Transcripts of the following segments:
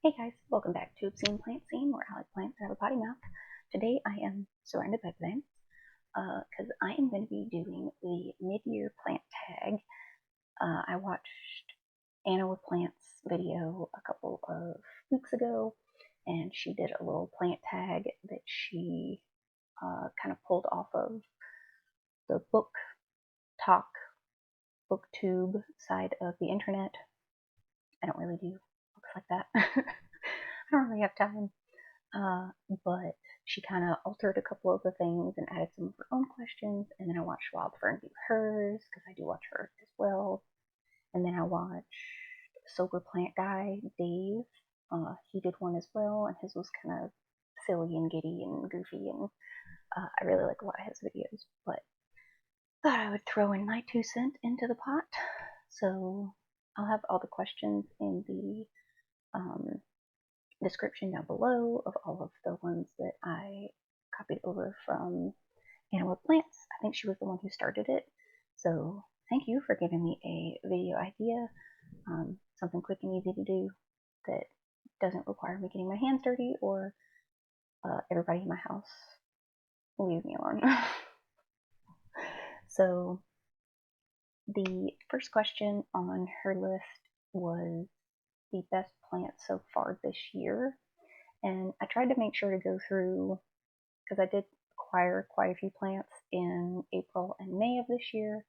Hey guys, welcome back to Obscene Plant Scene, where I like plants that have a potty mouth. Today I am surrounded by plants, because I am going to be doing the mid-year plant tag. I watched Anna with Plants video a couple of weeks ago, and she did a little plant tag that she kind of pulled off of the book talk, booktube side of the internet. I don't really do books like that. I don't really have time. Uh, but she kind of altered a couple of the things and added some of her own questions. And then I watched Wild Fern do hers because I do watch hers as well. And then I watched Sober Plant Guy, Dave. He did one as well, and his was kind of silly and giddy and goofy. And I really like a lot of his videos. But thought I would throw in my 2 cents into the pot. So I'll have all the questions in the description down below of all of the ones that I copied over from Anna with Plants. I think she was the one who started it. So thank you for giving me a video idea, something quick and easy to do that doesn't require me getting my hands dirty or everybody in my house leave me alone. So the first question on her list was the best plant so far this year. And I tried to make sure to go through, because I did acquire quite a few plants in April and May of this year.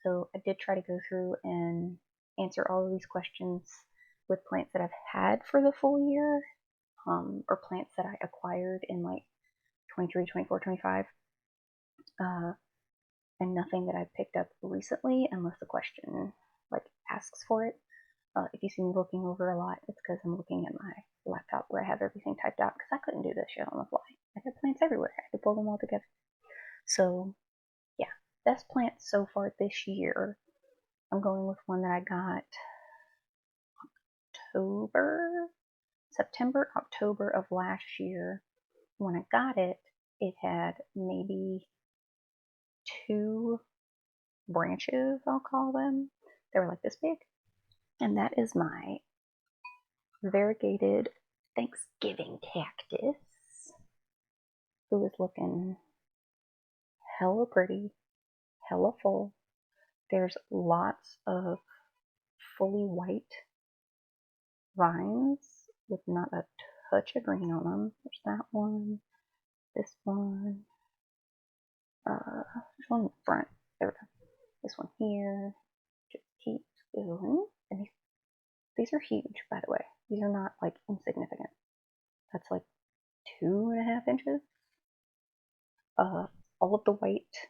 So I did try to go through and answer all of these questions with plants that I've had for the full year, or plants that I acquired in like 23, 24, 25, and nothing that I've picked up recently unless the question like asks for it. If you see me looking over a lot, it's because I'm looking at my laptop where I have everything typed out because I couldn't do this shit on the fly. I had plants everywhere. I had to pull them all together. So, yeah, best plants so far this year. I'm going with one that I got October of last year. When I got it, it had maybe 2 branches, I'll call them. They were like this big. And that is my variegated Thanksgiving cactus, who is looking hella pretty, hella full. There's lots of fully white vines with not a touch of green on them. There's that one, this one, there's one in the front. There we go. This one here. Just keeps going. And these are huge, by the way. These are not like insignificant. That's like 2.5 inches. All of the white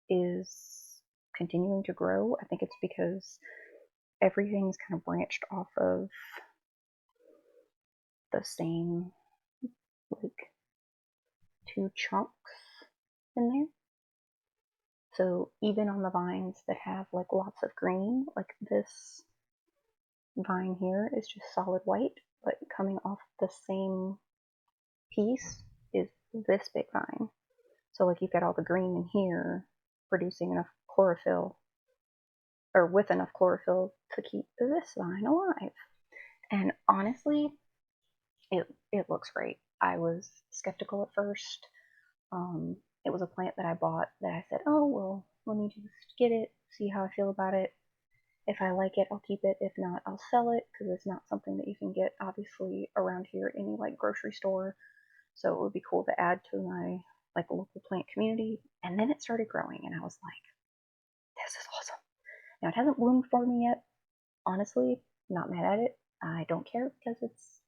is continuing to grow. I think it's because everything's kind of branched off of the same like 2 chunks in there. So even on the vines that have like lots of green, like this vine here is just solid white, but coming off the same piece is this big vine. So like you've got all the green in here producing enough chlorophyll, or with enough chlorophyll to keep this vine alive. And honestly, it looks great. I was skeptical at first. It was a plant that I bought that I said, oh well, let me just get it, see how I feel about it. If I like it, I'll keep it. If not, I'll sell it because it's not something that you can get obviously around here at any like grocery store. So it would be cool to add to my like local plant community. And then it started growing, and I was like, this is awesome. Now it hasn't bloomed for me yet. Honestly, not mad at it. I don't care because it's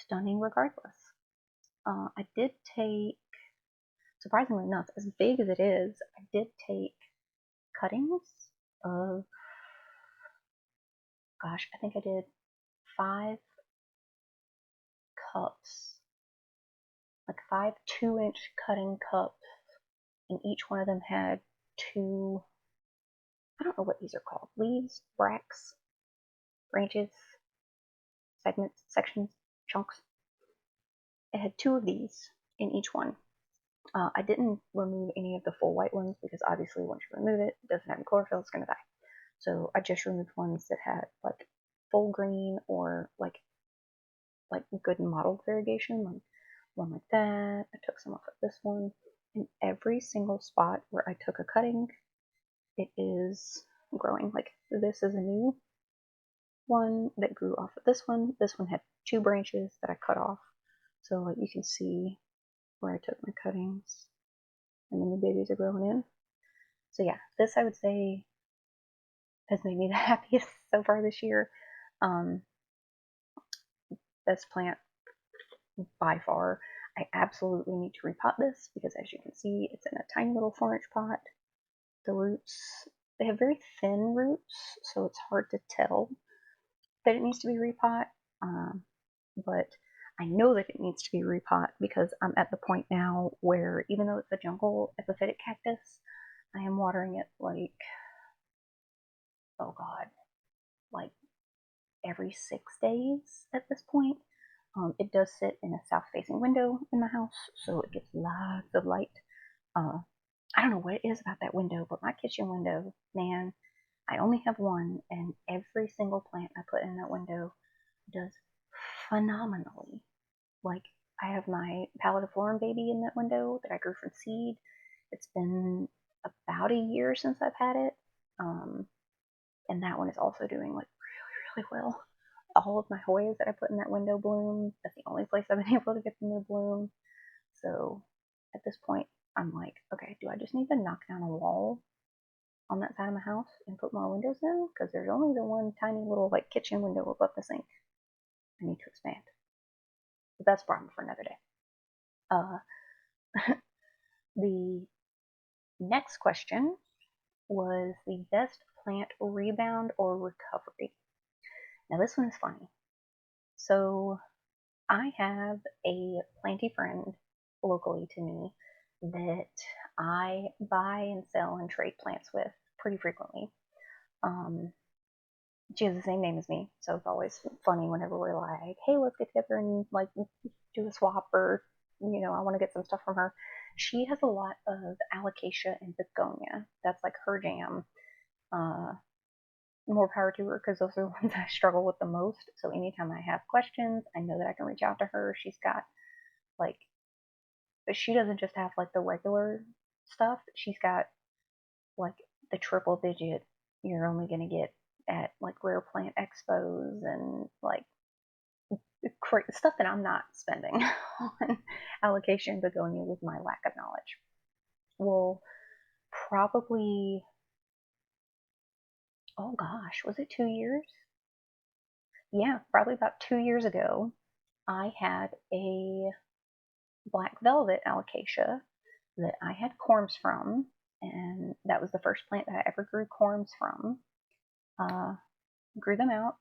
stunning regardless. I did take, surprisingly enough, as big as it is, I did take cuttings of, gosh, I think I did 5 cups, like 5 2-inch cutting cups, and each one of them had 2, I don't know what these are called, leaves, bracts, branches, segments, sections, chunks. It had 2 of these in each one. I didn't remove any of the full white ones because obviously once you remove it, it doesn't have any chlorophyll, it's going to die. So I just removed ones that had like full green or like good mottled variegation, like one like that. I took some off of this one. In every single spot where I took a cutting, it is growing. Like this is a new one that grew off of this one. This one had 2 branches that I cut off. So like you can see where I took my cuttings, and the new babies are growing in. So yeah, this I would say has made me the happiest so far this year. Best plant by far. I absolutely need to repot this because, as you can see, it's in a tiny little 4-inch pot. The roots, they have very thin roots, so it's hard to tell that it needs to be repot. But I know that it needs to be repot because I'm at the point now where, even though it's a jungle epiphytic cactus, I am watering it like, oh god, like every 6 days at this point. It does sit in a south-facing window in my house, so it gets lots of light. I don't know what it is about that window, but my kitchen window, man, I only have one, and every single plant I put in that window does phenomenally. Like, I have my pallidiflorum baby in that window that I grew from seed. It's been about a year since I've had it, and that one is also doing like really, really well. All of my Hoyas that I put in that window bloom. That's the only place I've been able to get them to bloom. So at this point, I'm like, okay, do I just need to knock down a wall on that side of my house and put more windows in? Because there's only the one tiny little like kitchen window above the sink. I need to expand. But that's a problem for another day. The next question was the best plant rebound or recovery. Now this one is funny. So I have a planty friend locally to me that I buy and sell and trade plants with pretty frequently. She has the same name as me, so it's always funny whenever we're like, hey, let's get together and like do a swap, or I want to get some stuff from her. She has a lot of alocasia and begonia. That's like her jam. More power to her, because those are the ones I struggle with the most. So anytime I have questions, I know that I can reach out to her. She's got like, but she doesn't just have like the regular stuff. She's got like the triple digit you're only gonna get at like rare plant expos, and like stuff that I'm not spending on alocasia and begonia with my lack of knowledge. Well, probably, oh gosh, was it 2 years? Yeah, probably about 2 years ago, I had a black velvet alocasia that I had corms from, and that was the first plant that I ever grew corms from. Grew them out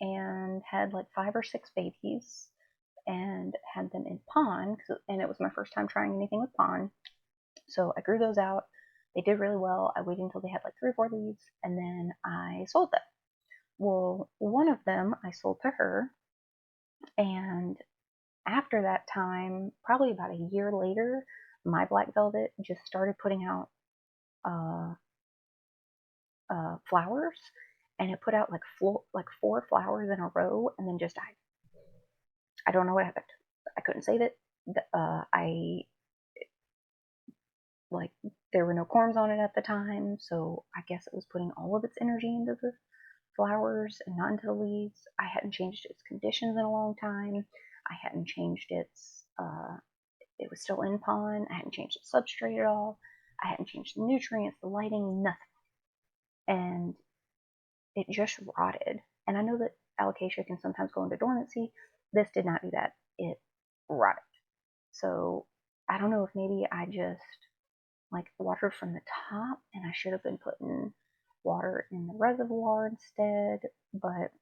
and had like 5 or 6 babies, and had them in pon, and it was my first time trying anything with pon. So I grew those out. They did really well. I waited until they had like 3 or 4 leaves, and then I sold them. Well, one of them I sold to her, and after that time, probably about a year later, my black velvet just started putting out flowers, and it put out like 4 flowers in a row, and then just died. I don't know what happened. I couldn't save it. I like there were no corms on it at the time, so I guess it was putting all of its energy into the flowers and not into the leaves. I hadn't changed its conditions in a long time. I hadn't changed its it was still in pon. I hadn't changed its substrate at all. I hadn't changed the nutrients, the lighting, nothing. And it just rotted. And I know that alocasia can sometimes go into dormancy. This did not do that. It rotted. So I don't know if maybe I just like watered from the top, and I should have been putting water in the reservoir instead. But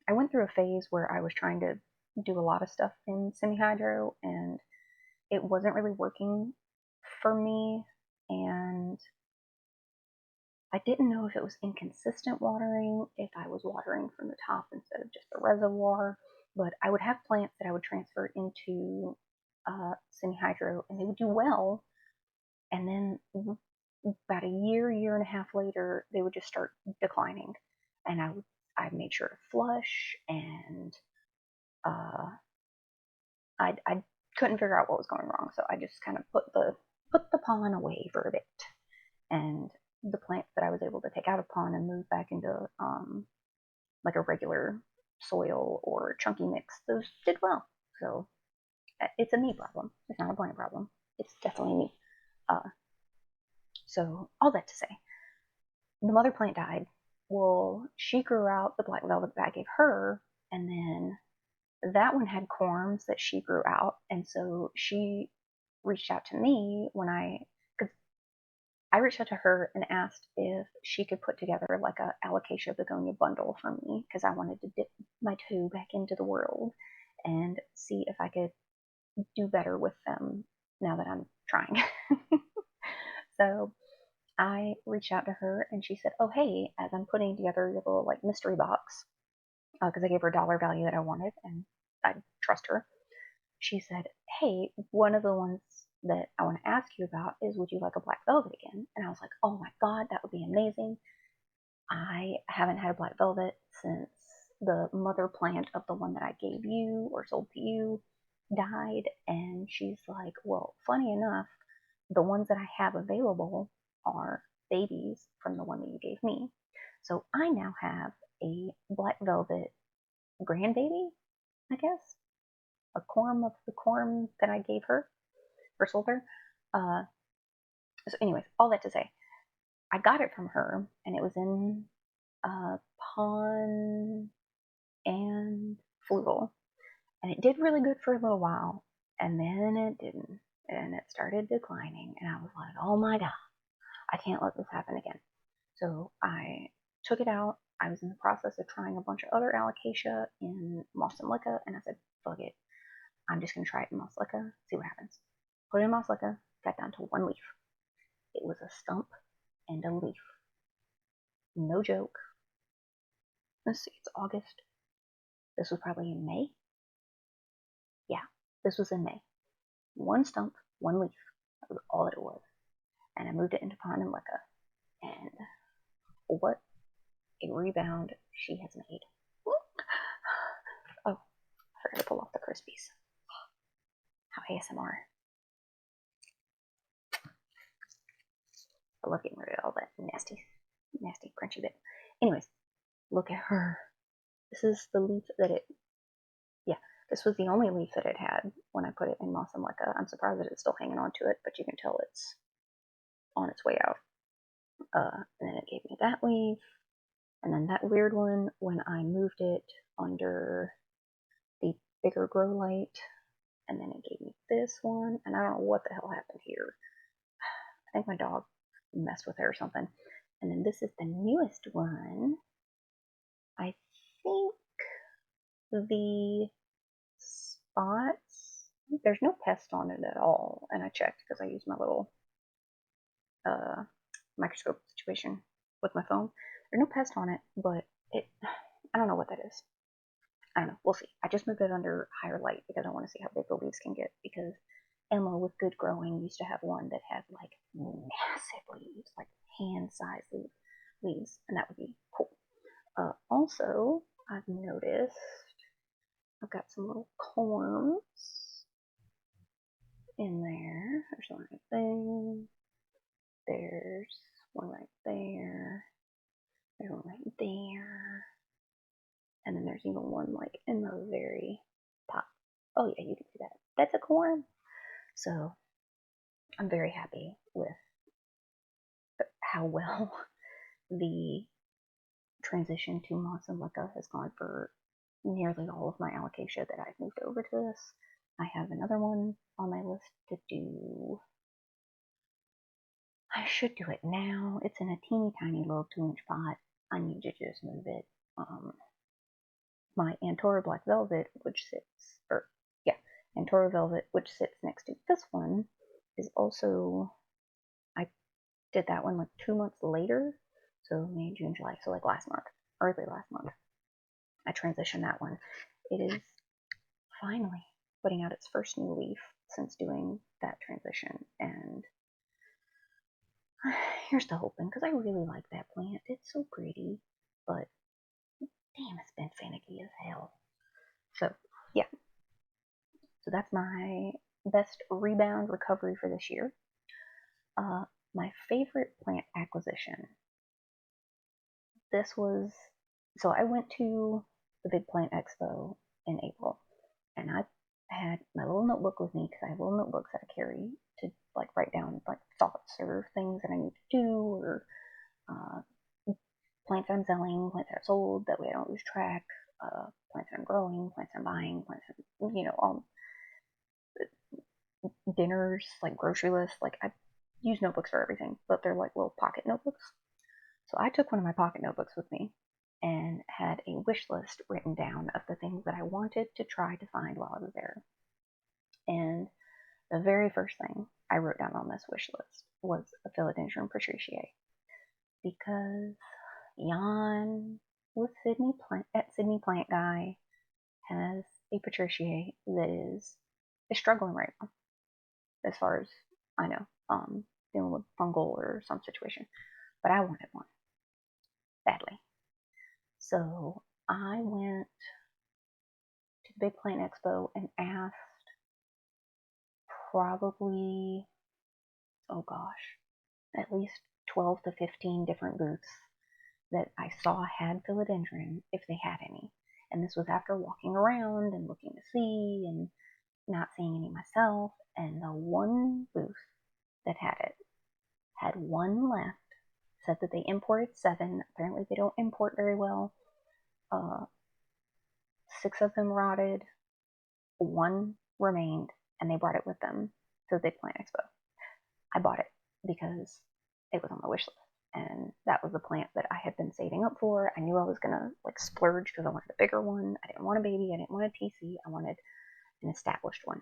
I went through a phase where I was trying to do a lot of stuff in semi-hydro, and it wasn't really working for me, and I didn't know if it was inconsistent watering, if I was watering from the top instead of just the reservoir. But I would have plants that I would transfer into semi-hydro, and they would do well, and then about a year and a half later, they would just start declining, and I made sure to flush and I couldn't figure out what was going wrong, so I just kind of put the pollen away for a bit, and the plant that I was able to take out of pollen and move back into like a regular soil or chunky mix, those did well. So it's a me problem. It's not a plant problem. It's definitely me. So all that to say, the mother plant died. Well, she grew out the black velvet that I gave her, and then that one had corms that she grew out, and so she reached out to me because I reached out to her and asked if she could put together like a alocasia begonia bundle for me, because I wanted to dip my toe back into the world and see if I could do better with them now that I'm trying. So I reached out to her and she said, oh, hey, as I'm putting together your little like mystery box, because I gave her a dollar value that I wanted and I trust her. She said, hey, one of the ones that I want to ask you about is, would you like a black velvet again? And I was like, oh my God, that would be amazing. I haven't had a black velvet since the mother plant of the one that I gave you or sold to you died. And she's like, well, funny enough, the ones that I have available are babies from the one that you gave me. So I now have a black velvet grandbaby, I guess, a corm of the corm that I gave her or sold her. So anyways, all that to say, I got it from her, and it was in pon and flugel, and it did really good for a little while, and then it didn't, and it started declining, and I was like, oh my God, I can't let this happen again. So I took it out. I was in the process of trying a bunch of other alocasia in moss and lica, and I said, fuck it, I'm just going to try it in moss lica, see what happens. Put it in moss lica, got down to one leaf. It was a stump and a leaf. No joke. Let's see, it's August. This was probably in May. Yeah, this was in May. One stump, one leaf. That was all that it was. And I moved it into pon and lica. And what a rebound she has made. Oh, I forgot to pull off the Crispies. How ASMR. I love getting rid of all that nasty crunchy bit. Anyways, look at her. This is the leaf that this was the only leaf that it had when I put it in moss and lica. I'm surprised that it's still hanging on to it, but you can tell it's on its way out. And then it gave me that leaf, and then that weird one when I moved it under the bigger grow light, and then it gave me this one, and I don't know what the hell happened here. I think my dog messed with it or something. And then this is the newest one. I think the spots, there's no pest on it at all, and I checked because I used my little microscope situation with my phone. There's no pest on it, but I don't know what that is. I don't know. We'll see. I just moved it under higher light because I want to see how big the leaves can get, because Emma with good growing used to have one that had like massive leaves, like hand-sized leaves, and that would be cool. Also, I've noticed I've got some little corms in there. There's one right there. There's one right there. There's one right there. And then there's even one like in the very top. Oh yeah, you can see that. That's a corm. So I'm very happy with how well the transition to moss and lica has gone for nearly all of my alocasia that I've moved over to this. I have another one on my list to do. I should do it now. It's in a teeny tiny little 2-inch pot. I need to just move it. My Antora Black Velvet, which sits, Antora Velvet, which sits next to this one, is also, I did that one like 2 months later, so May, June, July, so like last month, early last month, I transitioned that one. It is finally putting out its first new leaf since doing that transition, and here's to hoping, because I really like that plant. It's so pretty, but damn, it's been finicky as hell. So, yeah. So that's my best rebound recovery for this year. My favorite plant acquisition. So I went to the Big Plant Expo in April, and I had my little notebook with me because I have little notebooks that I carry to like write down like thoughts or things that I need to do, or plants that I'm selling, plants that I've sold, that way I don't lose track, plants that I'm growing, plants that I'm buying, plants that, all dinners, like grocery lists. Like I use notebooks for everything, but they're like little pocket notebooks. So I took one of my pocket notebooks with me and had a wish list written down of the things that I wanted to try to find while I was there. And the very first thing I wrote down on this wish list was a philodendron patriciae, because Jan with Sydney Plant Guy has a patriciae that is struggling right now, as far as I know, dealing with fungal or some situation. But I wanted one badly, so I went to the Big Plant Expo and asked probably, oh gosh, at least 12 to 15 different booths that I saw had philodendron, if they had any. And this was after walking around and looking to see and not seeing any myself. And the one booth that had it had one left, said that they imported 7. Apparently they don't import very well. 6 of them rotted, 1 remained, and they brought it with them to the Big Plant Expo. I bought it because it was on my wish list, and that was the plant that I had been saving up for. I knew I was gonna like splurge because I wanted a bigger one. I didn't want a baby. I didn't want a TC. I wanted an established one.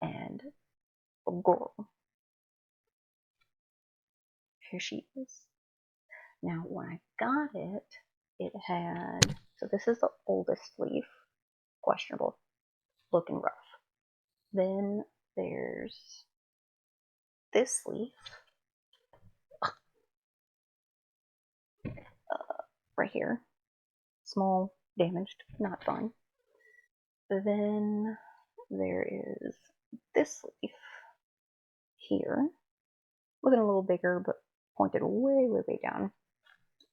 And girl, here she is. Now, when I got it, it had, so this is the oldest leaf, questionable, looking rough. Then there's this leaf right here, small, damaged, not fun. Then there is this leaf here, looking a little bigger, but pointed way, way, way down.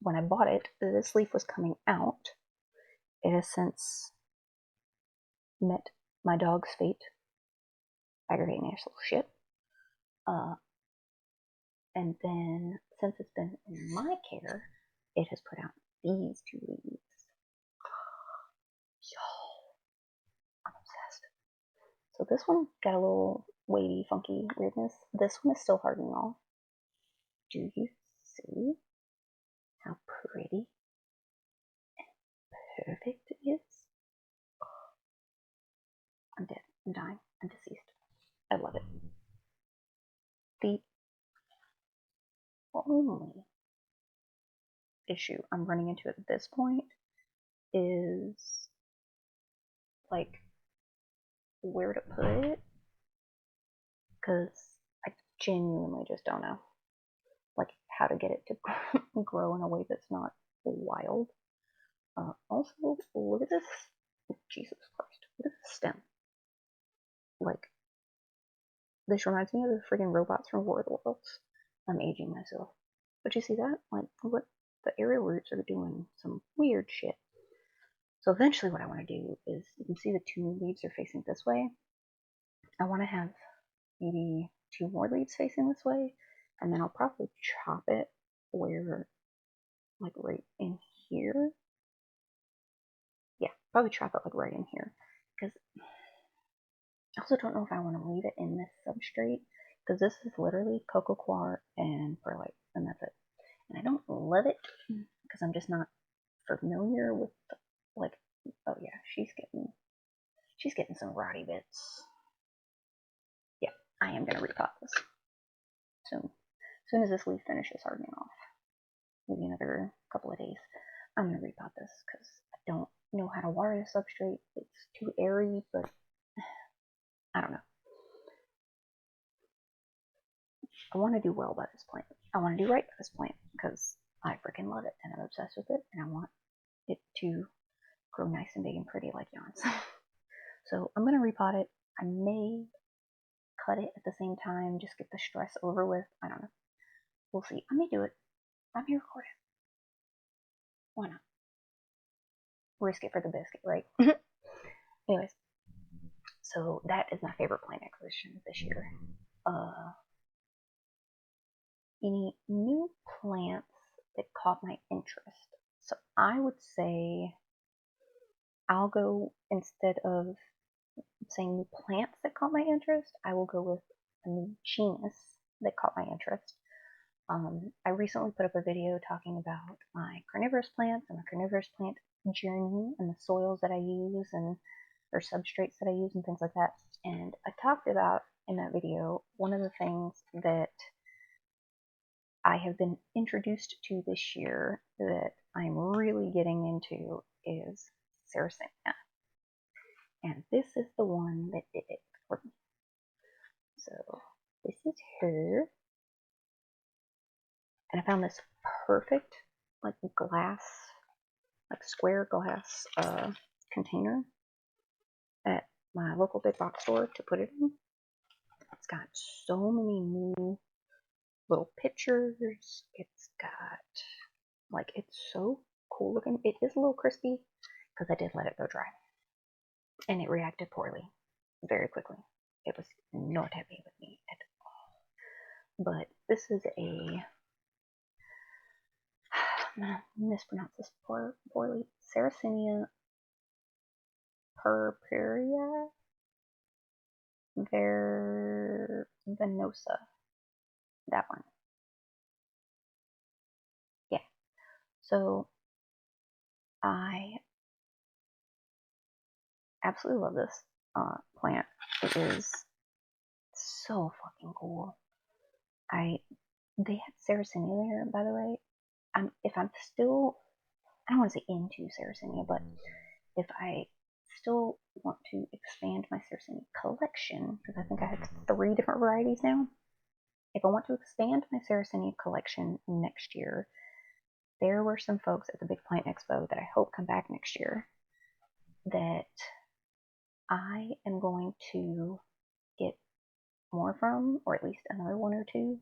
When I bought it, this leaf was coming out. It has since met my dog's fate. Aggravating ass little shit. And then, since it's been in my care, it has put out these 2 leaves. Yo, I'm obsessed. So this one got a little wavy, funky weirdness. This one is still hardening off. Do you see how pretty and perfect it is? I'm dead. I'm dying. I'm deceased. I love it. The only issue I'm running into at this point is like where to put it, because I genuinely just don't know like how to get it to grow in a way that's not wild. Also, look at this. Jesus Christ, look at this stem. Like, this reminds me of the friggin' robots from War of the Worlds. I'm aging myself. But you see that? Like, what? The aerial roots are doing some weird shit. So eventually what I want to do is, you can see the 2 leaves are facing this way. I want to have maybe 2 more leaves facing this way, and then I'll probably chop it where, like right in here. Yeah, probably chop it like right in here, because I also don't know if I want to leave it in this substrate, because this is literally cocoa coir and perlite, and that's it. And I don't love it because I'm just not familiar with the, like, oh yeah, she's getting some rotty bits. Yeah, I am gonna repot this soon. As soon as this leaf finishes hardening off, maybe another couple of days, I'm gonna repot this because I don't know how to water the substrate. It's too airy, but I don't know. I want to do well by this plant. I want to do right by this plant because I freaking love it and I'm obsessed with it, and I want it to grow nice and big and pretty like Jan's. So I'm gonna repot it. I may cut it at the same time, just get the stress over with. I don't know. We'll see. I may do it. I may record it. Why not? Risk it for the biscuit, right? Anyways, so that is my favorite plant acquisition this year. Any new plants that caught my interest? So I would say I'll go, instead of saying new plants that caught my interest, I will go with a new genus that caught my interest. I recently put up a video talking about my carnivorous plants and my carnivorous plant journey and the soils that I use and or substrates that I use and things like that. And I talked about in that video, one of the things that I have been introduced to this year that I'm really getting into is Sarracenia. And this is the one that did it for me. So this is her. And I found this perfect, like glass, like square glass container at my local big box store to put it in. It's got so many new little pictures. It's got, like, it's so cool looking. It is a little crispy because I did let it go dry. And it reacted poorly very quickly. It was not happy with me at all. But this is a, I'm gonna mispronounce this poorly, Sarracenia purpurea venosa. That one. Yeah. So I absolutely love this plant. It is so fucking cool. They had Sarracenia there, by the way. If I'm still, I don't want to say into Sarracenia, but if I still want to expand my Sarracenia collection, because I think I have 3 different varieties now. If I want to expand my Sarracenia collection next year, there were some folks at the Big Plant Expo that I hope come back next year that I am going to get more from, or at least another 1 or 2.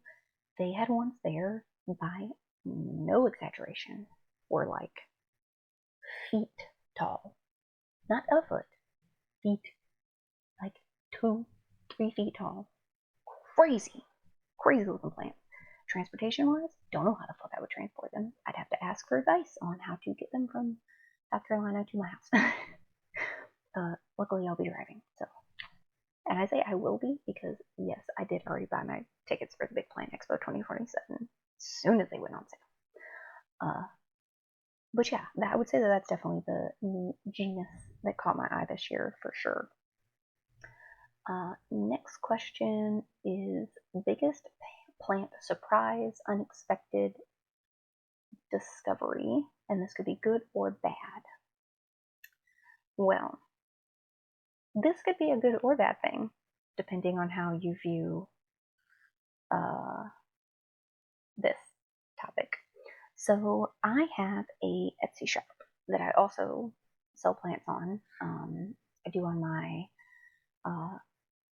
They had ones there, by no exaggeration, were like feet tall. Not a foot. Feet. Like 2, 3 feet tall. Crazy. Crazy looking plant. Transportation wise, don't know how the fuck I would transport them. I'd have to ask for advice on how to get them from South Carolina to my house. Luckily I'll be driving, so. And I say I will be because, yes, I did already buy my tickets for the Big Plant Expo 2047 as soon as they went on sale. But yeah, I would say that that's definitely the genus that caught my eye this year for sure. Next question is biggest plant surprise, unexpected discovery, and this could be good or bad. Well, this could be a good or bad thing, depending on how you view this topic. So I have a Etsy shop that I also sell plants on. I do on my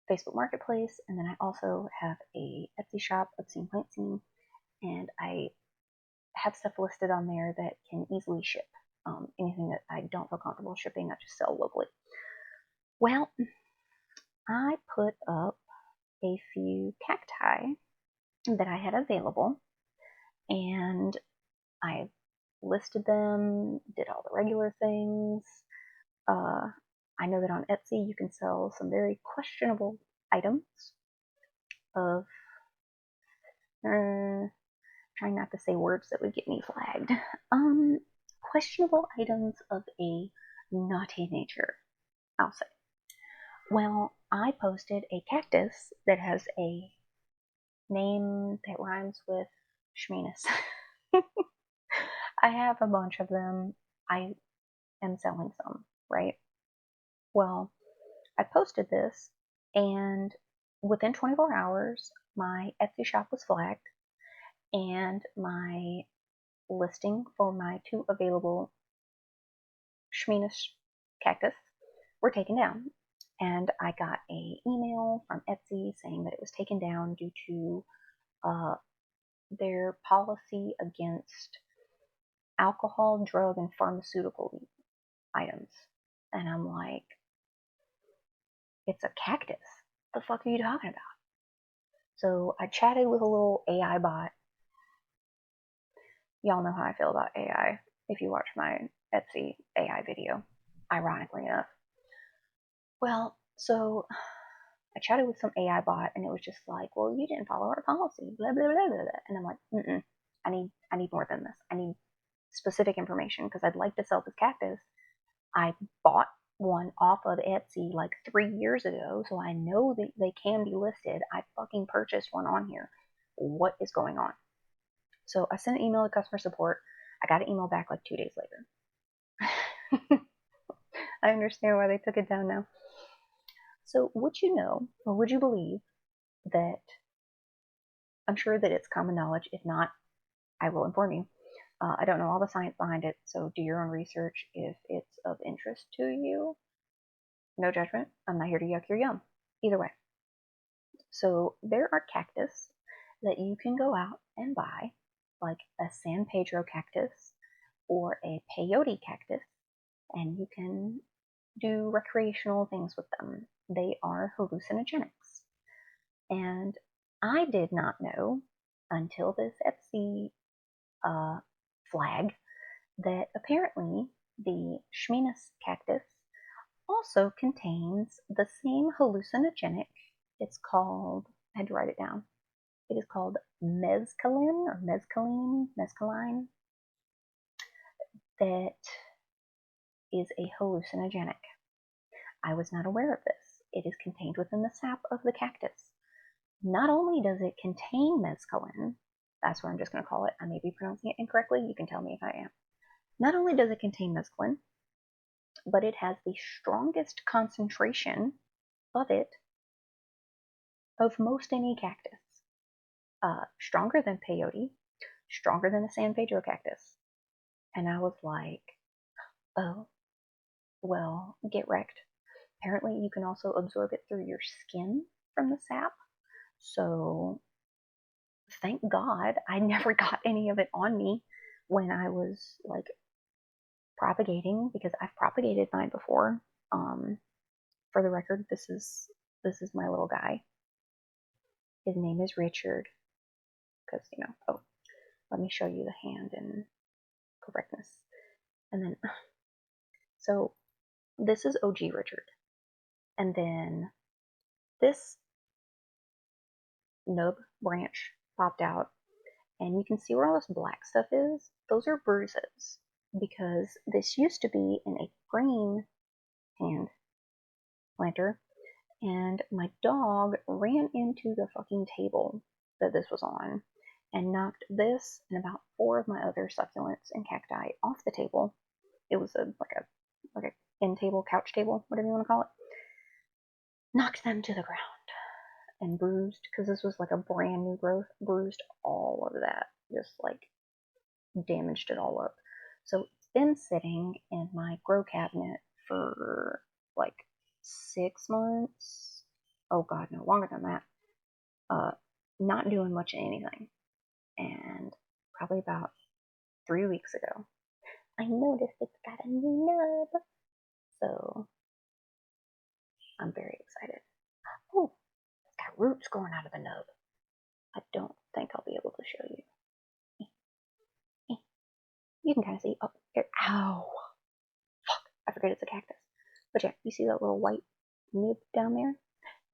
Facebook Marketplace, and then I also have a Etsy shop, Obscene Plant Scene, and I have stuff listed on there that can easily ship. Anything that I don't feel comfortable shipping, I just sell locally. Well, I put up a few cacti that I had available, and I listed them, did all the regular things. I know that on Etsy you can sell some very questionable items of, trying not to say words that would get me flagged. Questionable items of a naughty nature, I'll say. Well, I posted a cactus that has a name that rhymes with Shminus. I have a bunch of them. I am selling some, right? Well, I posted this, and within 24 hours, my Etsy shop was flagged, and my listing for my 2 available Shminus cactus were taken down. and I got a email from Etsy saying that it was taken down due to their policy against alcohol, drug, and pharmaceutical items. And I'm like, it's a cactus. What the fuck are you talking about? So I chatted with a little AI bot. Y'all know how I feel about AI if you watch my Etsy AI video, ironically enough. Well, so I chatted with some AI bot, and it was just like, well, you didn't follow our policy, blah, blah, blah, blah, blah. And I'm like, I need more than this. I need specific information because I'd like to sell this cactus. I bought one off of Etsy like 3 years ago, so I know that they can be listed. I fucking purchased one on here. What is going on? So I sent an email to customer support. I got an email back like 2 days later. I understand why they took it down now. So would you know, or would you believe that, I'm sure that it's common knowledge. If not, I will inform you. I don't know all the science behind it, so do your own research if it's of interest to you. No judgment. I'm not here to yuck your yum. Either way. So there are cactus that you can go out and buy, like a San Pedro cactus or a peyote cactus, and you can do recreational things with them. They are hallucinogenics. And I did not know until this Etsy flag that apparently the Schminas cactus also contains the same hallucinogenic. It's called, I had to write it down. It is called mescaline or mescaline, that is a hallucinogenic. I was not aware of this. It is contained within the sap of the cactus. Not only does it contain mescaline, that's what I'm just going to call it. I may be pronouncing it incorrectly. You can tell me if I am. Not only does it contain mescaline, but it has the strongest concentration of it of most any cactus. Stronger than peyote, stronger than the San Pedro cactus. And I was like, oh, well, get wrecked. Apparently you can also absorb it through your skin from the sap. So thank God I never got any of it on me when I was like propagating, because I've propagated mine before. For the record, this is my little guy. His name is Richard, because oh, let me show you the hand and correctness. And then, so this is OG Richard, and then this nub branch popped out, and you can see where all this black stuff is. Those are bruises, because this used to be in a green hand planter, and my dog ran into the fucking table that this was on and knocked this and about 4 of my other succulents and cacti off the table. It was like a end table, couch table, whatever you want to call it. Knocked them to the ground and bruised, because this was like a brand new growth, bruised all of that, just like damaged it all up. So it's been sitting in my grow cabinet for like 6 months. Oh god, no, longer than that. Not doing much of anything. And probably about 3 weeks ago, I noticed it's got a new nub. So I'm very excited. Oh, it's got roots growing out of the nub. I don't think I'll be able to show you. You can kind of see. Oh, here. Ow. Fuck. I forget it's a cactus. But yeah, you see that little white nib down there?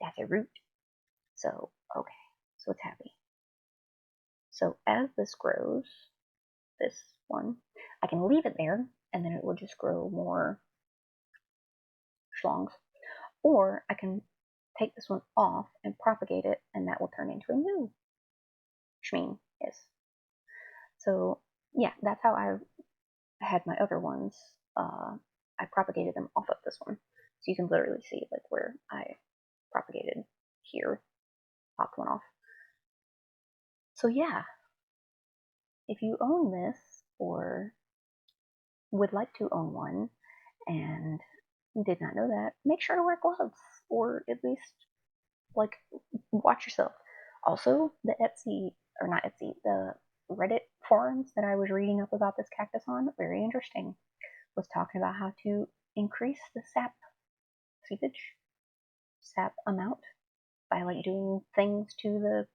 That's a root. So, okay. So it's happy. So as this grows, this one, I can leave it there, and then it will just grow more schlongs. Or I can take this one off and propagate it, and that will turn into a new schmeen. Yes. So yeah, that's how I had my other ones. I propagated them off of this one, so you can literally see like where I propagated here, popped one off. So yeah, if you own this or would like to own one and Did not know that. Make sure to wear gloves, or at least, like, watch yourself. Also, the Etsy, or not Etsy, the Reddit forums that I was reading up about this cactus on, very interesting, was talking about how to increase the sap amount by, like, doing things to the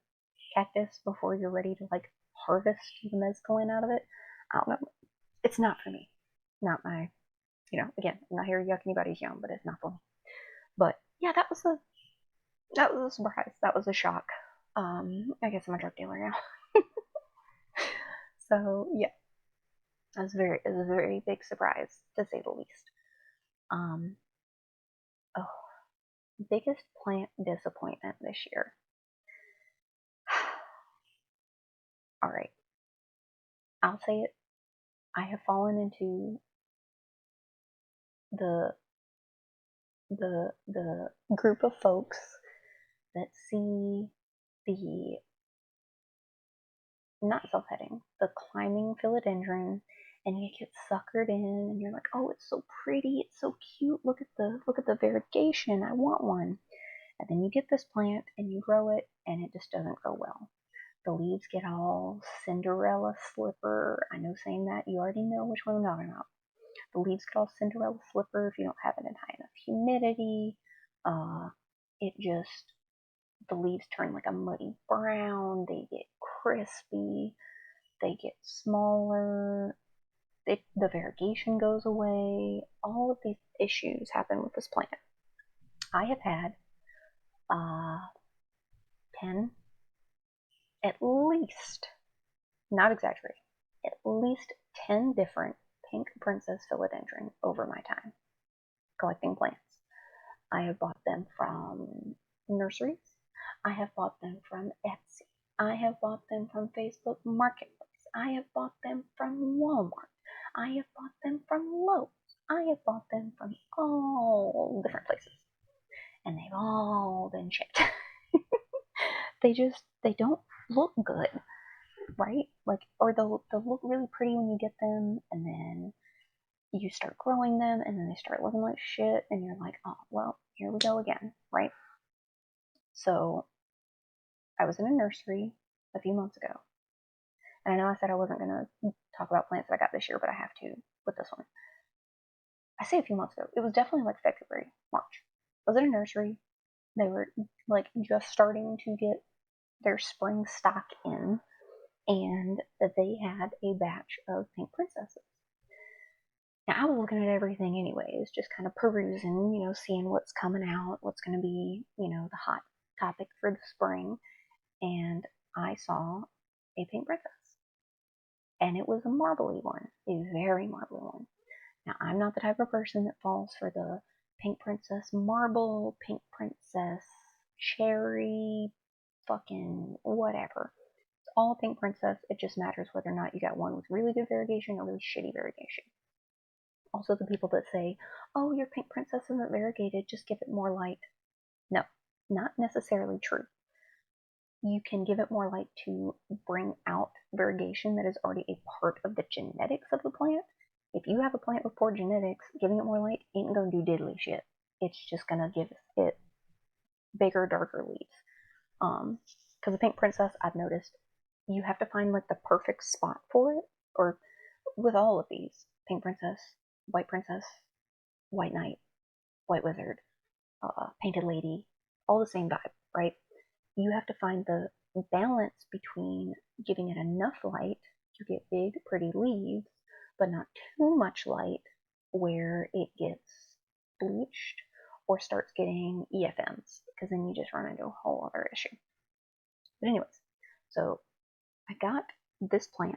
cactus before you're ready to, like, harvest the mescaline out of it. I don't know. It's not for me. Not my, again, I'm not here to yuck anybody's yum, but it's not for me. But yeah, that was a surprise. That was a shock. I guess I'm a drug dealer now. So yeah, it was a very big surprise, to say the least. Oh, biggest plant disappointment this year. All right, I'll say it. I have fallen into the group of folks that see the not self-heading, the climbing philodendron, and you get suckered in, and you're like, oh, it's so pretty, it's so cute. Look at the variegation. I want one. And then you get this plant and you grow it, and it just doesn't grow well. The leaves get all Cinderella slipper. I know saying that, you already know which one I'm talking about. The leaves get all Cinderella slipper if you don't have it in high enough humidity. It just, the leaves turn like a muddy brown. They get crispy. They get smaller. The variegation goes away. All of these issues happen with this plant. I have had 10, at least, not exaggerating, at least 10 different pink princess philodendron over my time collecting plants. I have bought them from nurseries. I have bought them from Etsy. I have bought them from Facebook Marketplace. I have bought them from Walmart. I have bought them from Lowe's. I have bought them from all different places. And they've all been shit. they don't look good, right? Like, or they'll look really pretty when you get them, and then you start growing them, and then they start looking like shit, and you're like, oh, well, here we go again, right? So I was in a nursery a few months ago, and I know I said I wasn't going to talk about plants that I got this year, but I have to with this one. I say a few months ago. It was definitely like February, March. I was in a nursery. They were like just starting to get their spring stock in, and they had a batch of pink princesses. Now, I was looking at everything anyways, just kind of perusing, seeing what's coming out, what's going to be, the hot topic for the spring. And I saw a pink princess. And it was a marbly one, a very marbly one. Now, I'm not the type of person that falls for the pink princess marble, pink princess cherry, fucking whatever. It's all pink princess. It just matters whether or not you got one with really good variegation or really shitty variegation. Also, the people that say, oh, your pink princess isn't variegated, just give it more light. No, not necessarily true. You can give it more light to bring out variegation that is already a part of the genetics of the plant. If you have a plant with poor genetics, giving it more light ain't gonna do diddly shit. It's just gonna give it bigger, darker leaves. Because the pink princess, I've noticed, you have to find like the perfect spot for it. Or with all of these, pink princess, white princess, white knight, white wizard, painted lady, all the same vibe, right? You have to find the balance between giving it enough light to get big, pretty leaves, but not too much light where it gets bleached or starts getting EFMs, because then you just run into a whole other issue. But anyways, so I got this plant.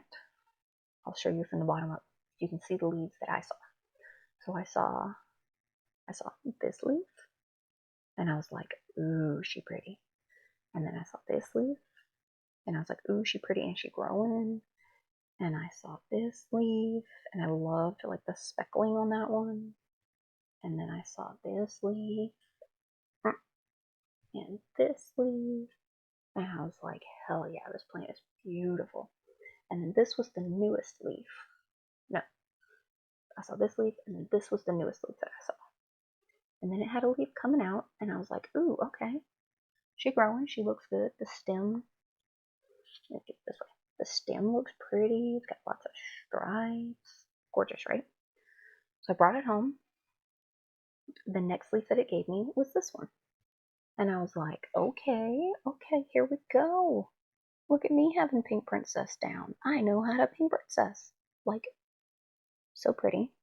I'll show you from the bottom up. You can see the leaves that I saw. So I saw this leaf, and I was like, ooh, she pretty. And then I saw this leaf, and I was like, ooh, she pretty, and she growing. And I saw this leaf, and I loved like the speckling on that one. And then I saw this leaf, and this leaf, and I was like, hell yeah, this plant is beautiful. And then this was the newest leaf. No, I saw this leaf, and then this was the newest leaf that I saw. And then it had a leaf coming out, and I was like, ooh, okay. She's growing, she looks good. The stem, let me get this way. The stem looks pretty, it's got lots of stripes. Gorgeous, right? So I brought it home. The next leaf that it gave me was this one. And I was like, okay, here we go. Look at me having Pink Princess down. I know how to Pink Princess. Like, so pretty.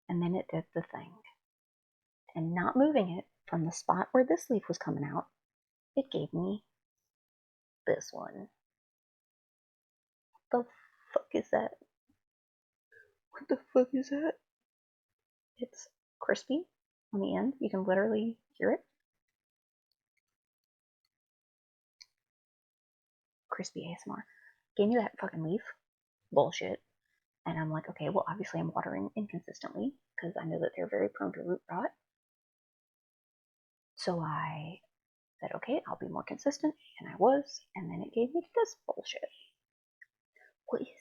And then it did the thing. And not moving it from the spot where this leaf was coming out, it gave me this one. What the fuck is that? What the fuck is that? It's crispy on the end. You can literally hear it. Crispy ASMR. Gave me that fucking leaf. Bullshit. And I'm like, okay, well, obviously I'm watering inconsistently because I know that they're very prone to root rot. So I said, okay, I'll be more consistent. And I was. And then it gave me this bullshit. What is it?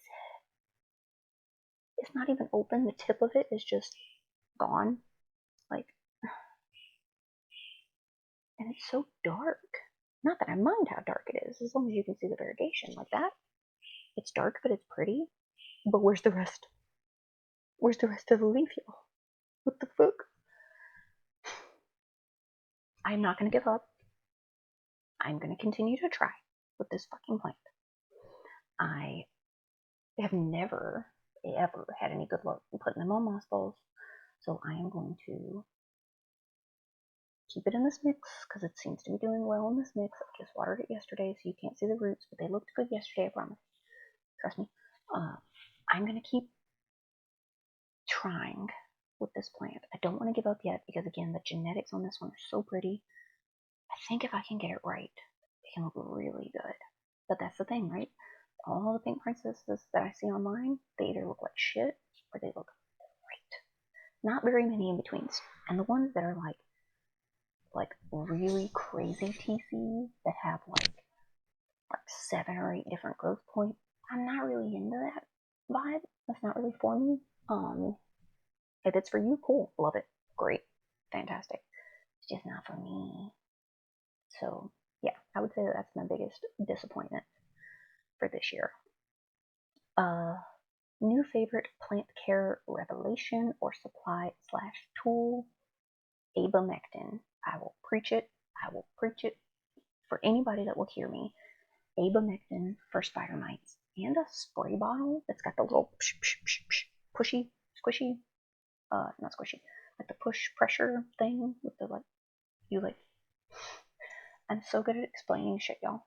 It's not even open. The tip of it is just gone. Like, and it's so dark. Not that I mind how dark it is, as long as you can see the variegation like that. It's dark, but it's pretty. But where's the rest? Where's the rest of the leaf, y'all? What the fuck? I'm not gonna give up. I'm gonna continue to try with this fucking plant. I have never, ever had any good luck in putting them on moss balls, so I am going to keep it in this mix because it seems to be doing well in this mix. I just watered it yesterday, so you can't see the roots, but they looked good yesterday, I promise. Trust me. I'm gonna keep trying with this plant. I don't want to give up yet because, again, the genetics on this one are so pretty. I think if I can get it right, it can look really good. But that's the thing, right? All the Pink Princesses that I see online, they either look like shit or they look great. Not very many in betweens. And the ones that are like really crazy TC that have like 7 or 8 different growth points, I'm not really into that vibe. That's not really for me. If it's for you, cool, love it, great, fantastic. It's just not for me. So yeah, I would say that's my biggest disappointment for this year. New favorite plant care revelation or supply / tool, abamectin. I will preach it. I will preach it for anybody that will hear me. Abamectin for spider mites, and a spray bottle that's got the little pushy, squishy, not squishy, like the push pressure thing with the I'm so good at explaining shit, y'all.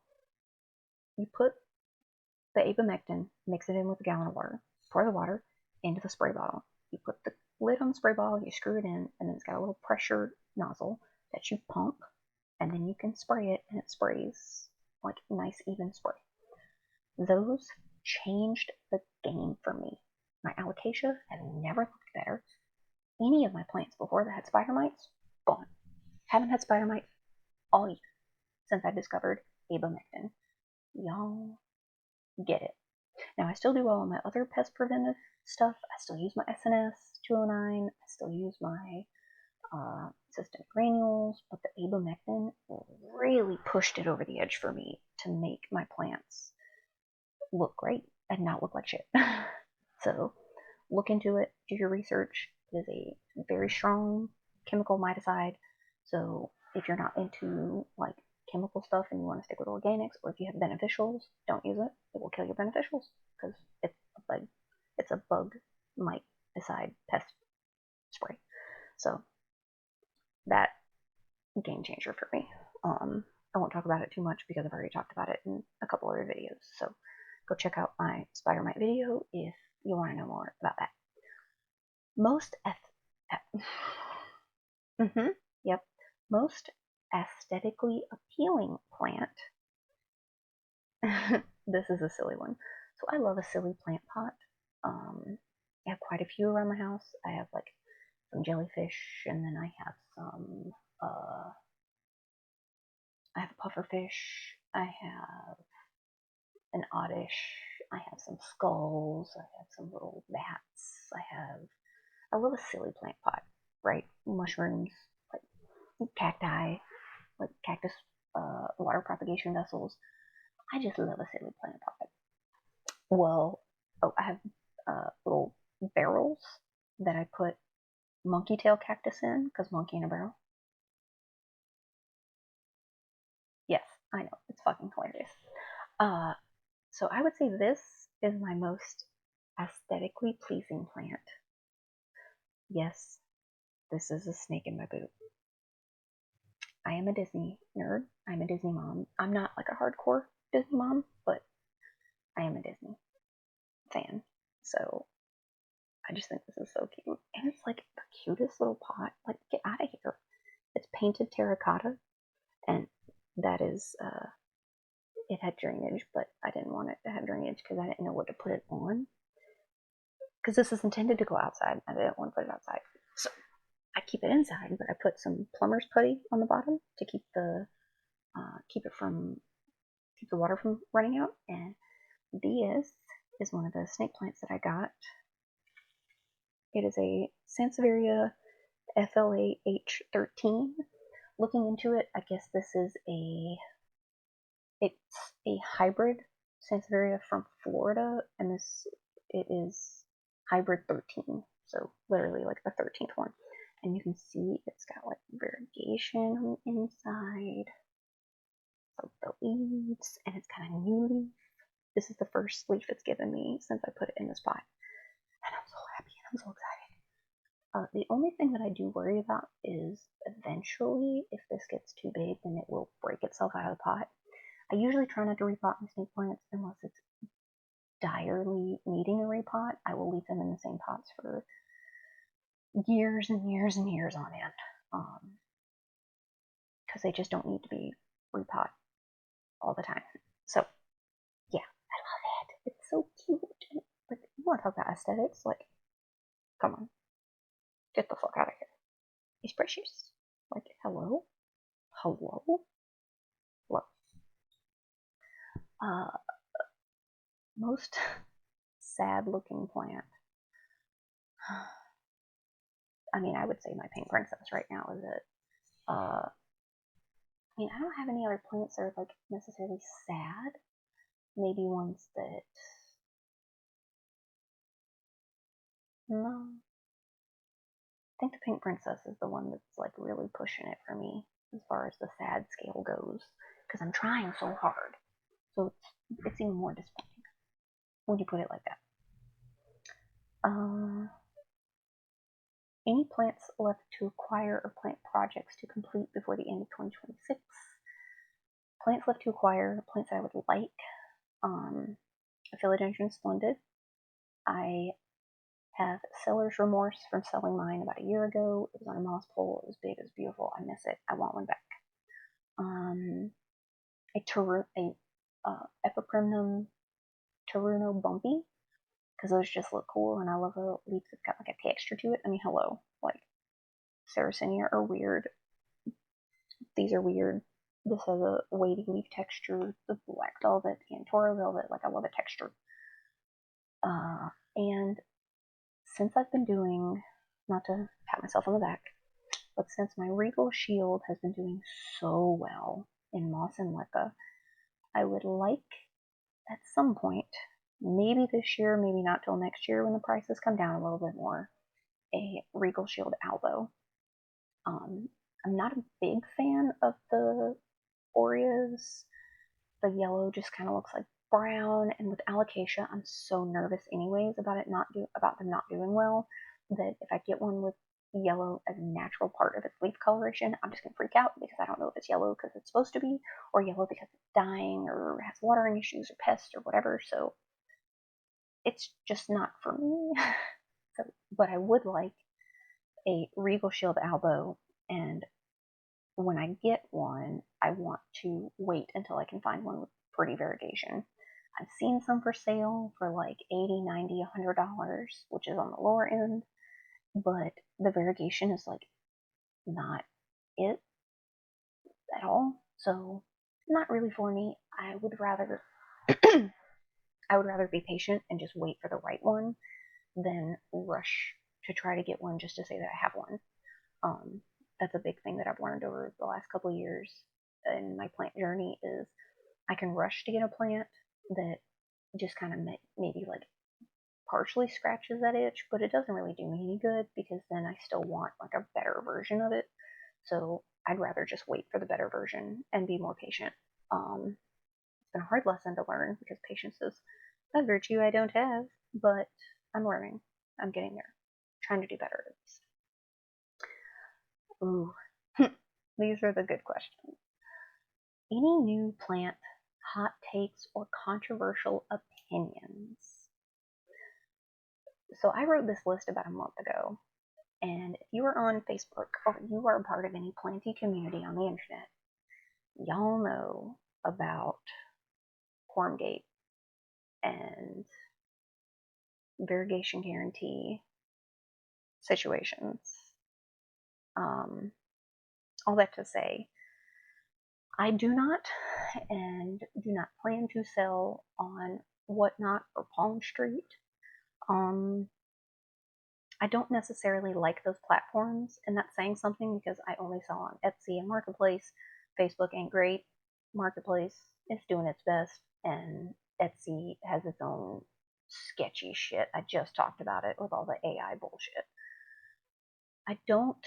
You put the abamectin, mix it in with a gallon of water, pour the water into the spray bottle. You put the lid on the spray bottle, you screw it in, and then it's got a little pressure nozzle that you pump, and then you can spray it, and it sprays like nice even spray. Those changed the game for me. My alocasia has never looked better. Any of my plants before that had spider mites, gone. Haven't had spider mites all year since I discovered abamectin. Y'all get it. Now, I still do all my other pest preventive stuff. I still use my SNS 209. I still use my systemic granules, but the abamectin really pushed it over the edge for me to make my plants look great and not look like shit. So look into it, do your research. It is a very strong chemical miticide. So if you're not into like chemical stuff and you want to stick with organics, or if you have beneficials, don't use it. It will kill your beneficials because it's a bug miticide pest spray. So that game changer for me. I won't talk about it too much because I've already talked about it in a couple other videos. So go check out my spider mite video if you want to know more about that. Most most aesthetically appealing plant. This is a silly one. So I love a silly plant pot. I have quite a few around my house. I have like some jellyfish, and then I have some I have a pufferfish, I have an oddish, I have some skulls. I have some little bats. I love a silly plant pot, right? Mushrooms, like cacti, like cactus, water propagation vessels. I just love a silly plant pot. Well, oh, I have little barrels that I put monkey tail cactus in, because monkey in a barrel. Yes, I know, it's fucking hilarious. So I would say this is my most aesthetically pleasing plant. Yes, this is a snake in my boot. I am a Disney nerd. I'm a Disney mom. I'm not like a hardcore Disney mom, but I am a Disney fan. So I just think this is so cute. And it's like the cutest little pot. Like, get out of here. It's painted terracotta, and that is, it had drainage, but I didn't want it to have drainage because I didn't know what to put it on. Because this is intended to go outside. I didn't want to put it outside. So I keep it inside, but I put some plumber's putty on the bottom to keep the water from running out. And this is one of the snake plants that I got. It is a Sansevieria FLAH13. Looking into it, I guess this is it's a hybrid Sansevieria from Florida, and it is hybrid 13, so literally like the 13th one. And you can see it's got like variegation on the inside, so the leaves, and it's got a new leaf. This is the first leaf it's given me since I put it in this pot, and I'm so happy and I'm so excited. The only thing that I do worry about is eventually, if this gets too big, then it will break itself out of the pot. I usually try not to repot my snake plants unless it's direly needing a repot. I will leave them in the same pots for years and years and years on end, because they just don't need to be repot all the time. So yeah, I love it. It's so cute. And, like, you want to talk about aesthetics? Like, come on, get the fuck out of here. It's precious. Like, hello, hello, love. Most sad-looking plant. I mean, I would say my pink princess right now is it. I mean, I don't have any other plants that are like necessarily sad. Maybe ones that, no. I think the pink princess is the one that's like really pushing it for me as far as the sad scale goes, because I'm trying so hard. So it's even more disappointing when you put it like that. Any plants left to acquire or plant projects to complete before the end of 2026. Plants left to acquire, plants that I would like. A philodendron splendid. I have seller's remorse from selling mine about a year ago. It was on a moss pole. It was big. It was beautiful. I miss it. I want one back. Epiprimnum Taruno bumpy, because those just look cool, and I love a leaf that's got like a texture to it. I mean, hello, like Sarracenia are weird. These are weird. This has a weighty leaf texture. The black velvet and Toro velvet, like I love a texture. And since I've been doing, not to pat myself on the back, but since my Regal Shield has been doing so well in moss and leca, I would like at some point, maybe this year, maybe not till next year when the prices come down a little bit more, a Regal Shield Albo. I'm not a big fan of the Oreos. The yellow just kind of looks like brown, and with alocasia, I'm so nervous anyways about them not doing well, that if I get one with yellow as a natural part of its leaf coloration, I'm just gonna freak out because I don't know if it's yellow because it's supposed to be, or yellow because it's dying or has watering issues or pests or whatever. So it's just not for me. So, but I would like a Regal Shield Albo, and when I get one, I want to wait until I can find one with pretty variegation. I've seen some for sale for like $80, $90, $100, which is on the lower end, but the variegation is like not it at all. So not really for me. I would rather I would rather be patient and just wait for the right one than rush to try to get one just to say that I have one. That's a big thing that I've learned over the last couple of years in my plant journey is I can rush to get a plant that just kind of maybe like partially scratches that itch, but it doesn't really do me any good because then I still want like a better version of it. So I'd rather just wait for the better version and be more patient. It's been a hard lesson to learn because patience is a virtue I don't have, but I'm learning. I'm getting there. Trying to do better at least. Ooh, these are the good questions. Any new plant hot takes or controversial opinions? So I wrote this list about a month ago, and if you are on Facebook or you are a part of any planty community on the internet, y'all know about Formgate and variegation guarantee situations. All that to say, I do not and do not plan to sell on Whatnot or Palm Street. I don't necessarily like those platforms, and that's saying something because I only sell on Etsy and Marketplace. Facebook ain't great. Marketplace is doing its best, and Etsy has its own sketchy shit. I just talked about it with all the AI bullshit. I don't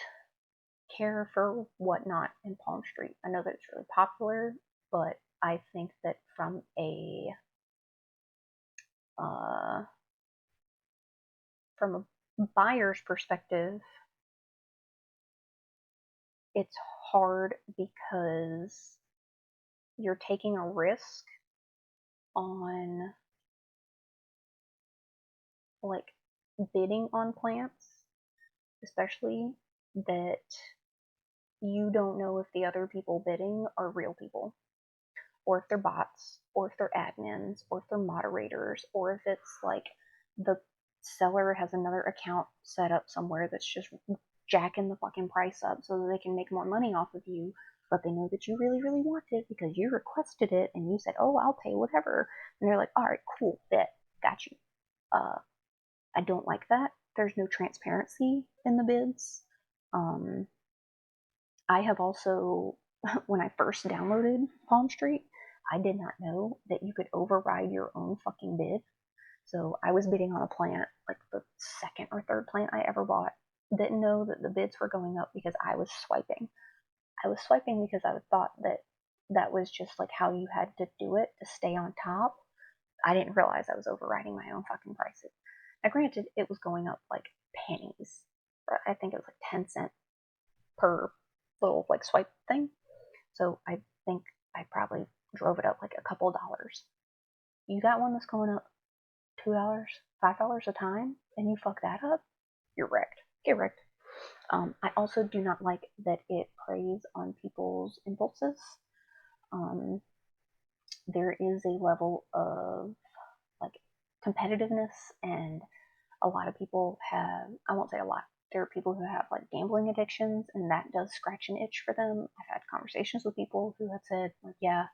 care for Whatnot in Palm Street. I know that it's really popular, but I think that from a buyer's perspective, it's hard because you're taking a risk on like bidding on plants, especially that you don't know if the other people bidding are real people, or if they're bots, or if they're admins, or if they're moderators, or if it's like the seller has another account set up somewhere that's just jacking the fucking price up so that they can make more money off of you, but they know that you really, really want it because you requested it and you said, oh, I'll pay whatever. And they're like, all right, cool, bet, got you. I don't like that. There's no transparency in the bids. I have also, when I first downloaded Palm Street, I did not know that you could override your own fucking bid. So I was bidding on a plant, like the second or third plant I ever bought. Didn't know that the bids were going up because I was swiping. I was swiping because I thought that that was just like how you had to do it to stay on top. I didn't realize I was overriding my own fucking prices. Now, granted, it was going up like pennies. I think it was like 10 cents per little like swipe thing. So I think I probably drove it up like a couple dollars. You got one that's going up $2, $5 a time, and you fuck that up, you're wrecked. Get wrecked. I also do not like that it preys on people's impulses. There is a level of like competitiveness, and a lot of people have, I won't say a lot, there are people who have like gambling addictions, and that does scratch an itch for them. I've had conversations with people who have said, like, yeah,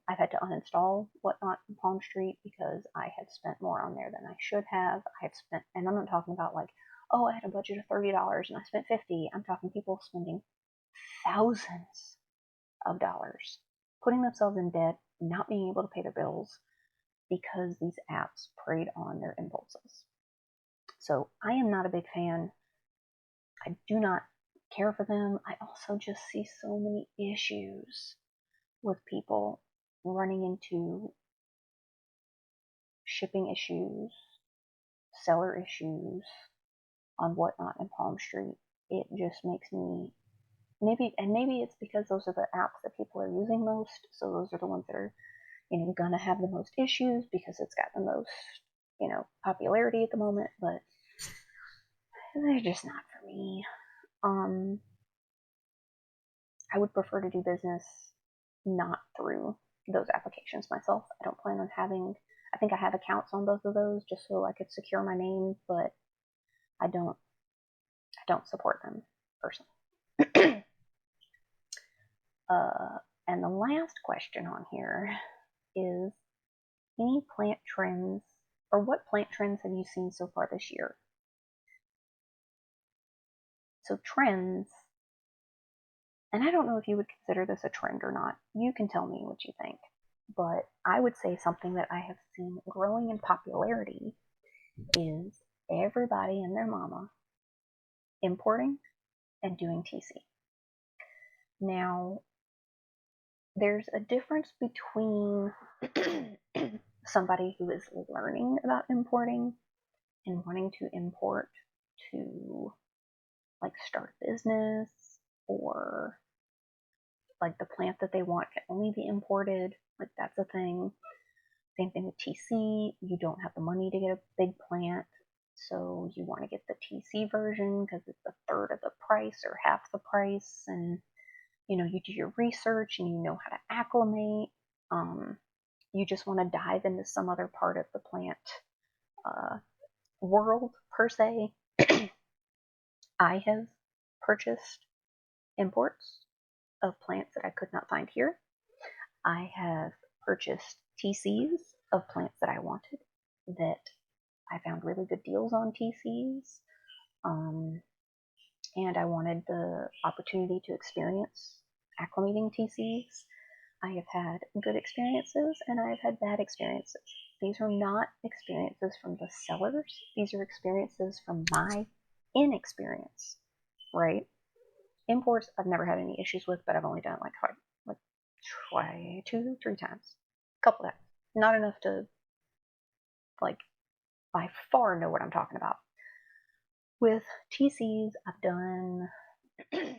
I've had to uninstall Whatnot in Palm Street because I had spent more on there than I should have. I had spent, and I'm not talking about like, oh, I had a budget of $30 and I spent $50. I'm talking people spending thousands of dollars, putting themselves in debt, not being able to pay their bills because these apps preyed on their impulses. So I am not a big fan. I do not care for them. I also just see so many issues with people running into shipping issues, seller issues on Whatnot and Palm Street. It just makes me maybe it's because those are the apps that people are using most, so those are the ones that are gonna have the most issues because it's got the most popularity at the moment, but they're just not for me. I would prefer to do business not through those applications myself. I don't plan on having, I think I have accounts on both of those just so I could secure my name, but I don't support them personally. And the last question on here is, any plant trends, or what plant trends have you seen so far this year? So trends, and I don't know if you would consider this a trend or not. You can tell me what you think. But I would say something that I have seen growing in popularity is everybody and their mama importing and doing TC. Now, there's a difference between somebody who is learning about importing and wanting to import to like start a business, or like the plant that they want can only be imported, like that's a thing. Same thing with TC, you don't have the money to get a big plant, so you want to get the TC version because it's a third of the price or half the price, and you know, you do your research and you know how to acclimate. You just want to dive into some other part of the plant world, per se. I have purchased imports of plants that I could not find here. I have purchased TCs of plants that I wanted, that I found really good deals on TCs. And I wanted the opportunity to experience acclimating TCs. I have had good experiences and I have had bad experiences. These are not experiences from the sellers. These are experiences from my inexperience, right? Imports, I've never had any issues with, but I've only done it like 2-3 times. A couple times. Not enough to, like, by far know what I'm talking about. With TCs, I've done 5, 6, 7.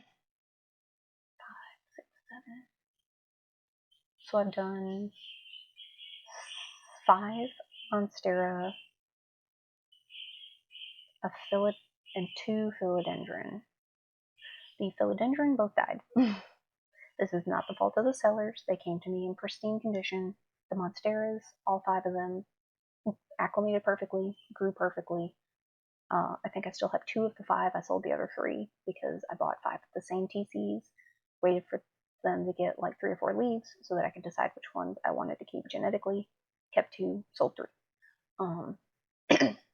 So I've done 5 Monstera, and 2 philodendron. The philodendron both died. This is not the fault of the sellers. They came to me in pristine condition. The Monsteras, all 5 of them, acclimated perfectly, grew perfectly. I think I still have 2 of the 5. I sold the other 3 because I bought 5 of the same TCs, waited for them to get like 3 or 4 leaves so that I could decide which ones I wanted to keep genetically. Kept 2, sold 3.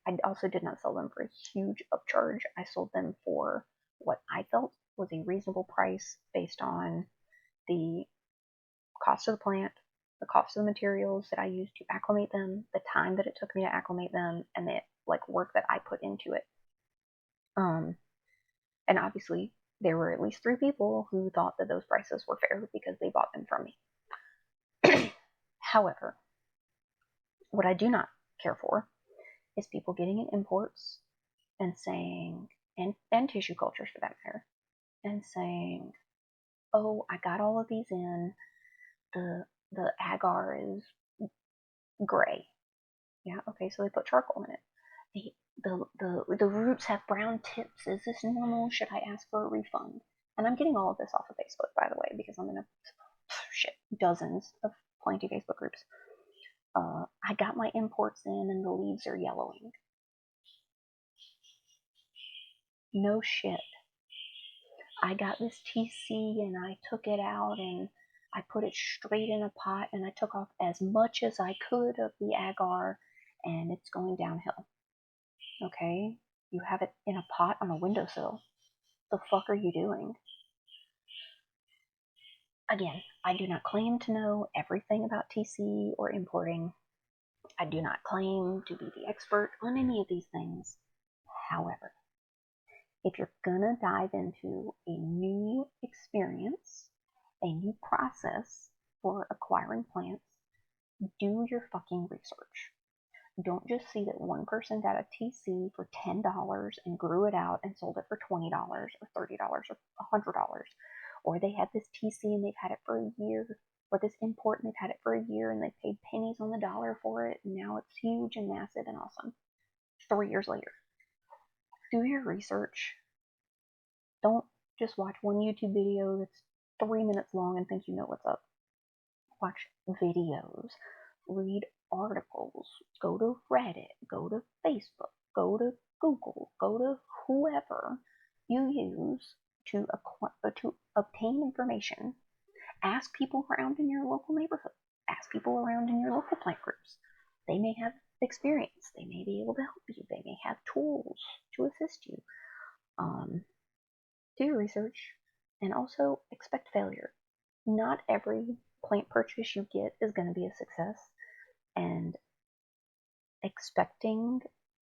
I also did not sell them for a huge upcharge. I sold them for what I felt was a reasonable price based on the cost of the plant, the cost of the materials that I used to acclimate them, the time that it took me to acclimate them, and the like work that I put into it. And obviously there were at least 3 people who thought that those prices were fair because they bought them from me. However, what I do not care for is people getting in imports and saying, and tissue cultures for that matter, and saying, oh, I got all of these in, the agar is gray. Yeah, okay, so they put charcoal in it. The roots have brown tips. Is this normal? Should I ask for a refund? And I'm getting all of this off of Facebook, by the way, because I'm in dozens of planty Facebook groups. I got my imports in and the leaves are yellowing. No shit. I got this TC and I took it out and I put it straight in a pot and I took off as much as I could of the agar and it's going downhill. Okay? You have it in a pot on a windowsill. The fuck are you doing? Again, I do not claim to know everything about TC or importing. I do not claim to be the expert on any of these things. However, if you're gonna dive into a new experience, a new process for acquiring plants, do your fucking research. Don't just see that one person got a TC for $10 and grew it out and sold it for $20 or $30 or $100. Or they had this TC and they've had it for a year, or this import and they've had it for a year and they've paid pennies on the dollar for it and now it's huge and massive and awesome. 3 years later. Do your research. Don't just watch one YouTube video that's 3 minutes long and think you know what's up. Watch videos, read articles, go to Reddit, go to Facebook, go to Google, go to whoever you use to obtain information. Ask people around in your local neighborhood. Ask people around in your local plant groups. They may have experience. They may be able to help you. They may have tools to assist you. Do your research and also expect failure. Not every plant purchase you get is going to be a success, and expecting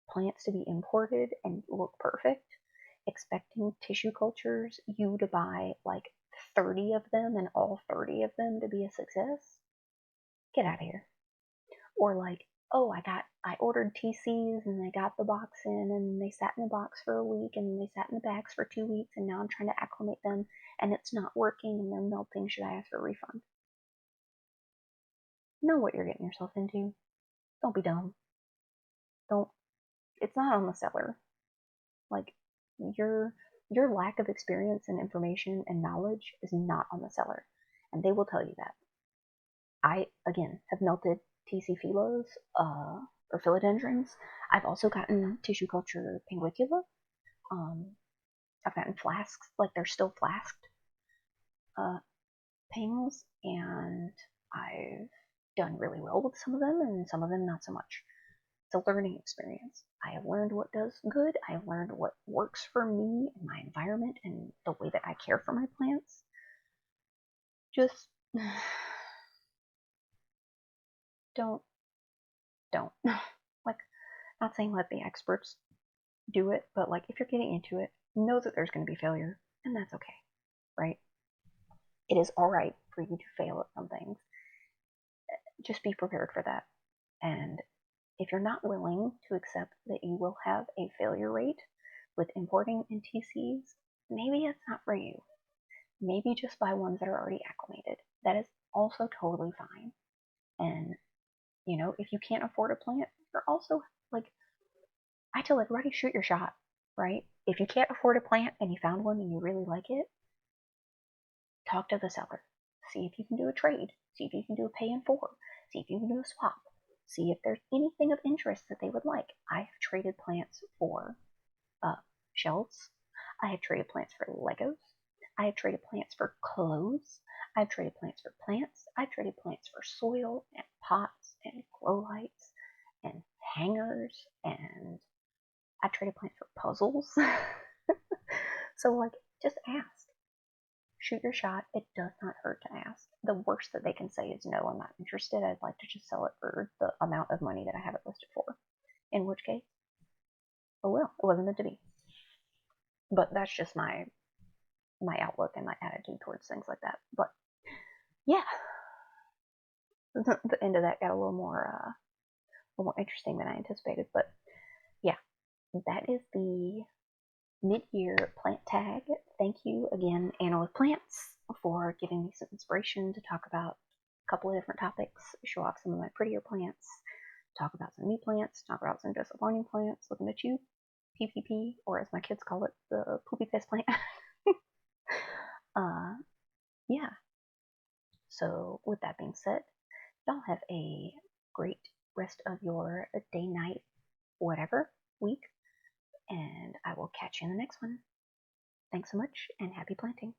plants to be imported and look perfect, expecting tissue cultures, you to buy like 30 of them and all 30 of them to be a success, get out of here. Or like, oh, I ordered TCs and they got the box in and they sat in the box for a week and they sat in the bags for 2 weeks and now I'm trying to acclimate them and it's not working and they're melting. Should I ask for a refund? Know what you're getting yourself into. Don't be dumb. Don't. It's not on the seller. Like your lack of experience and information and knowledge is not on the seller, and they will tell you that. I again have melted TC philos or philodendrons. I've also gotten tissue culture pinguicula. I've gotten flasks, like they're still flasked pings, and I've done really well with some of them, and some of them not so much. It's a learning experience. I have learned what does good. I have learned what works for me and my environment and the way that I care for my plants. Just don't. Like, not saying let the experts do it, but like if you're getting into it, know that there's going to be failure, and that's okay, right? It is all right for you to fail at some things. Just be prepared for that. And if you're not willing to accept that you will have a failure rate with importing in TCs, maybe it's not for you. Maybe just buy ones that are already acclimated. That is also totally fine. And, you know, if you can't afford a plant, you're also like, I tell everybody, shoot your shot, right? If you can't afford a plant and you found one and you really like it, talk to the seller. See if you can do a trade. See if you can do a pay in four. See if you can do a swap. See if there's anything of interest that they would like. I have traded plants for shelves. I have traded plants for Legos. I have traded plants for clothes. I've traded plants for plants. I've traded plants for soil and pots and grow lights and hangers, and I've traded plants for puzzles. So like, just ask. Shoot your shot. It does not hurt to ask. The worst that they can say is no, I'm not interested. I'd like to just sell it for the amount of money that I have it listed for. In which case, oh well, it wasn't meant to be. But that's just my outlook and my attitude towards things like that. But yeah, the end of that got a little more interesting than I anticipated. But yeah, that is the mid-year plant tag. Thank you again, Anna with Plants, for giving me some inspiration to talk about a couple of different topics, show off some of my prettier plants, talk about some new plants, talk about some disappointing plants, looking at you, PPP, or as my kids call it, the poopy face plant. Yeah. So with that being said, y'all have a great rest of your day, night, whatever week, and I will catch you in the next one. Thanks so much, and happy planting.